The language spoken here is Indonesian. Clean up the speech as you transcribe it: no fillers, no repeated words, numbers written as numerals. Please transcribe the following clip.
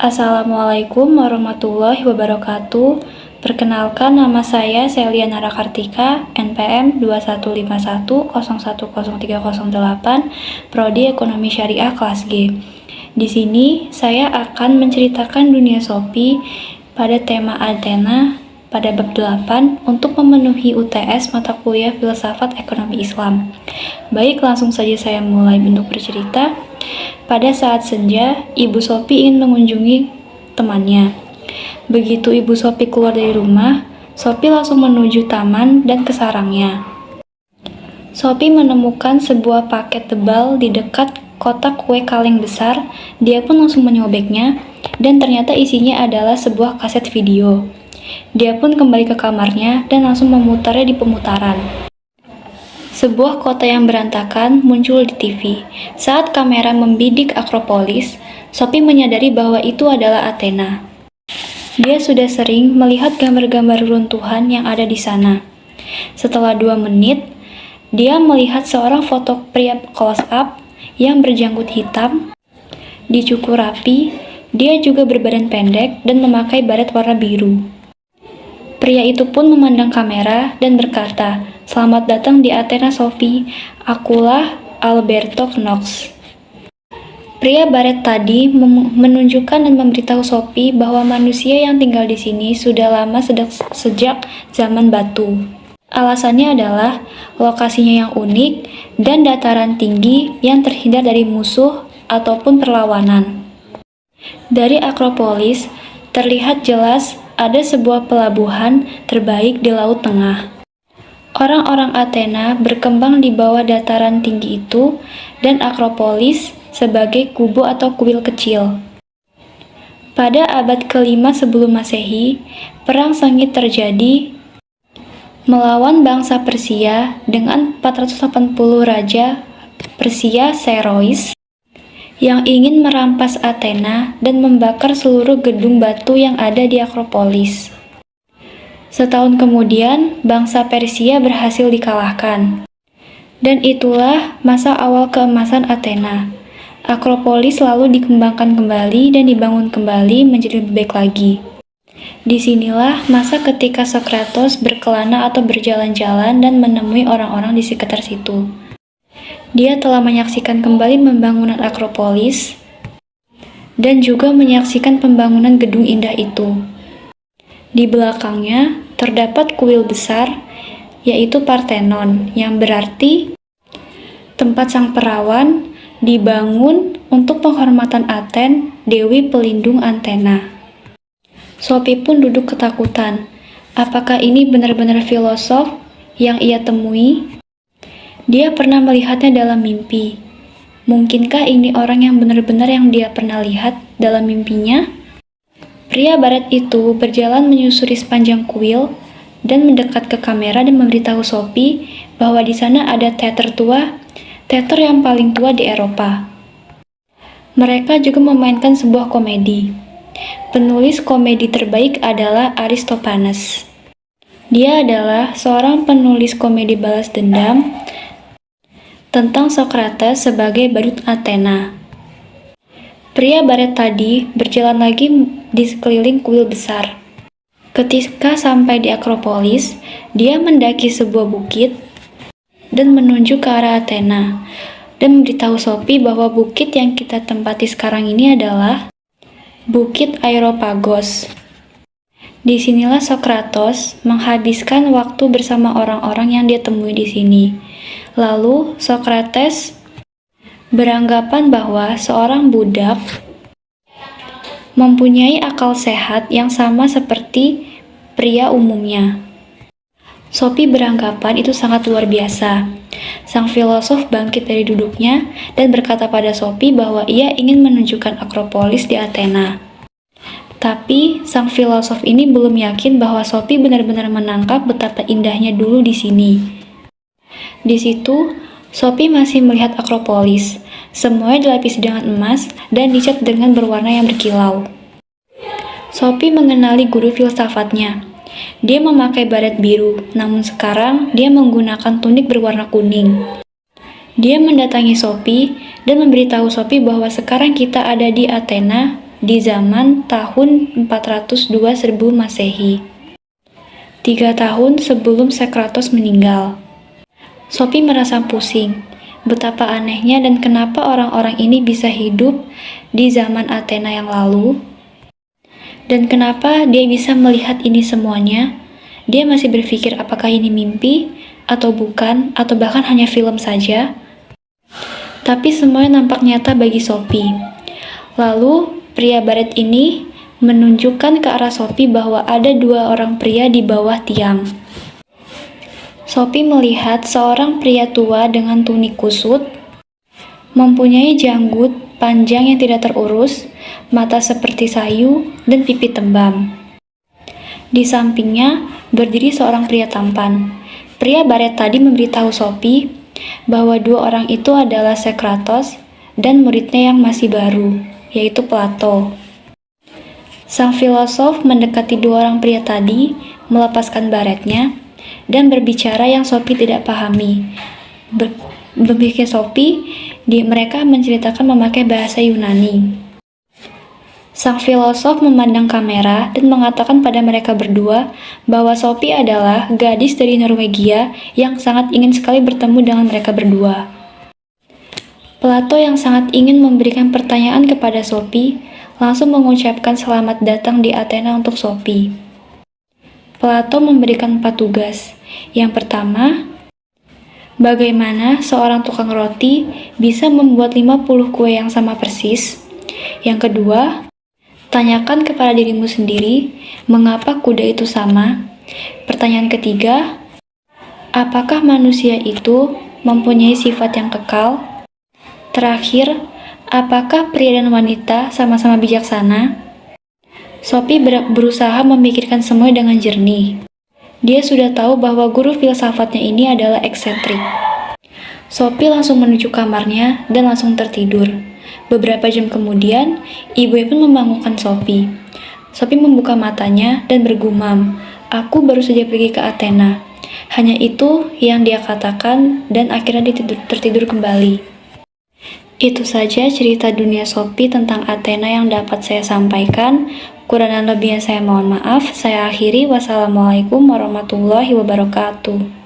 Assalamualaikum warahmatullahi wabarakatuh. Perkenalkan, nama saya Celia Nara Kartika, NPM 2151010308, Prodi Ekonomi Syariah kelas G. Di sini saya akan menceritakan dunia Shopee pada tema Athena pada bab 8 untuk memenuhi UTS mata kuliah Filsafat Ekonomi Islam. Baik, langsung saja saya mulai untuk bercerita. Pada saat senja, Ibu Shopee ingin mengunjungi temannya. Begitu Ibu Shopee keluar dari rumah, Shopee langsung menuju taman dan ke sarangnya. Shopee menemukan sebuah paket tebal di dekat kotak kue kaleng besar. Dia pun langsung menyobeknya, dan ternyata isinya adalah sebuah kaset video. Dia pun kembali ke kamarnya dan langsung memutarnya di pemutaran. Sebuah kota yang berantakan muncul di TV. Saat kamera membidik Akropolis, Shopee menyadari bahwa itu adalah Athena. Dia sudah sering melihat gambar-gambar runtuhan yang ada di sana. Setelah 2 menit, dia melihat seorang foto pria close up yang berjanggut hitam, dicukur rapi. Dia juga berbadan pendek dan memakai baret warna biru. Pria itu pun memandang kamera dan berkata, "Selamat datang di Athena, Shopee. Akulah Alberto Knox." Pria baret tadi menunjukkan dan memberitahu Shopee bahwa manusia yang tinggal di sini sudah lama sejak zaman batu. Alasannya adalah lokasinya yang unik dan dataran tinggi yang terhindar dari musuh ataupun perlawanan. Dari Akropolis, terlihat jelas ada sebuah pelabuhan terbaik di Laut Tengah. Orang-orang Athena berkembang di bawah dataran tinggi itu, dan Akropolis sebagai kubu atau kuil kecil. Pada abad ke-5 sebelum Masehi, perang sengit terjadi melawan bangsa Persia dengan 480 raja Persia Serois yang ingin merampas Athena dan membakar seluruh gedung batu yang ada di Akropolis. Setahun kemudian, bangsa Persia berhasil dikalahkan. Dan itulah masa awal keemasan Athena. Akropolis lalu dikembangkan kembali dan dibangun kembali menjadi lebih baik lagi. Disinilah masa ketika Sokrates berkelana atau berjalan-jalan dan menemui orang-orang di sekitar situ. Dia telah menyaksikan kembali pembangunan Akropolis dan juga menyaksikan pembangunan gedung indah itu. Di belakangnya terdapat kuil besar, yaitu Parthenon, yang berarti tempat sang perawan, dibangun untuk penghormatan Aten, Dewi Pelindung Athena. Shopee pun duduk ketakutan. Apakah ini benar-benar filosof yang ia temui? Dia pernah melihatnya dalam mimpi. Mungkinkah ini orang yang benar-benar yang dia pernah lihat dalam mimpinya? Pria barat itu berjalan menyusuri sepanjang kuil dan mendekat ke kamera dan memberitahu Shopee bahwa di sana ada teater tua, teater yang paling tua di Eropa. Mereka juga memainkan sebuah komedi. Penulis komedi terbaik adalah Aristophanes. Dia adalah seorang penulis komedi balas dendam tentang Sokrates sebagai badut Athena. Pria baret tadi berjalan lagi di sekeliling kuil besar. Ketika sampai di Akropolis, dia mendaki sebuah bukit dan menuju ke arah Athena dan memberitahu Shopee bahwa bukit yang kita tempati sekarang ini adalah Bukit Areopagos. Disinilah Sokrates menghabiskan waktu bersama orang-orang yang dia temui di sini. Lalu Sokrates beranggapan bahwa seorang budak mempunyai akal sehat yang sama seperti pria umumnya. Shopee beranggapan itu sangat luar biasa. Sang filosof bangkit dari duduknya dan berkata pada Shopee bahwa ia ingin menunjukkan Akropolis di Athena. Tapi sang filosof ini belum yakin bahwa Shopee benar-benar menangkap betapa indahnya dulu di sini. Di situ, Shopee masih melihat Akropolis. Semuanya dilapisi dengan emas dan dicat dengan berwarna yang berkilau. Shopee mengenali guru filsafatnya. Dia memakai baret biru, namun sekarang dia menggunakan tunik berwarna kuning. Dia mendatangi Sophie dan memberitahu Sophie bahwa sekarang kita ada di Athena di zaman tahun 402 serbu Masehi. 3 tahun sebelum Sokratos meninggal. Sophie merasa pusing. Betapa anehnya dan kenapa orang-orang ini bisa hidup di zaman Athena yang lalu. Dan kenapa dia bisa melihat ini semuanya? Dia masih berpikir apakah ini mimpi atau bukan, atau bahkan hanya film saja. Tapi semuanya nampak nyata bagi Sophie. Lalu, pria baret ini menunjukkan ke arah Sophie bahwa ada 2 orang pria di bawah tiang. Sophie melihat seorang pria tua dengan tunik kusut, mempunyai janggut panjang yang tidak terurus, mata seperti sayu, dan pipi tembam. Di sampingnya berdiri seorang pria tampan. Pria baret tadi memberitahu Sophie bahwa 2 orang itu adalah Sokratos dan muridnya yang masih baru, yaitu Plato. Sang filosof mendekati 2 orang pria tadi, melepaskan baretnya, dan berbicara yang Sophie tidak pahami. Berpikir Sophie, mereka menceritakan memakai bahasa Yunani. Sang filosof memandang kamera dan mengatakan pada mereka berdua bahwa Sophie adalah gadis dari Norwegia yang sangat ingin sekali bertemu dengan mereka berdua. Plato yang sangat ingin memberikan pertanyaan kepada Sophie langsung mengucapkan selamat datang di Athena untuk Sophie. Plato memberikan 4 tugas. Yang pertama, bagaimana seorang tukang roti bisa membuat 50 kue yang sama persis. Yang kedua, tanyakan kepada dirimu sendiri, mengapa kuda itu sama? Pertanyaan ketiga, apakah manusia itu mempunyai sifat yang kekal? Terakhir, apakah pria dan wanita sama-sama bijaksana? Sophie berusaha memikirkan semua dengan jernih. Dia sudah tahu bahwa guru filsafatnya ini adalah eksentrik. Sophie langsung menuju kamarnya dan langsung tertidur. Beberapa jam kemudian, ibunya pun membangunkan Sophie. Sophie membuka matanya dan bergumam, "Aku baru saja pergi ke Athena." Hanya itu yang dia katakan dan akhirnya dia tertidur kembali. Itu saja cerita dunia Sophie tentang Athena yang dapat saya sampaikan. Kurang dan lebihnya saya mohon maaf. Saya akhiri. Wassalamualaikum warahmatullahi wabarakatuh.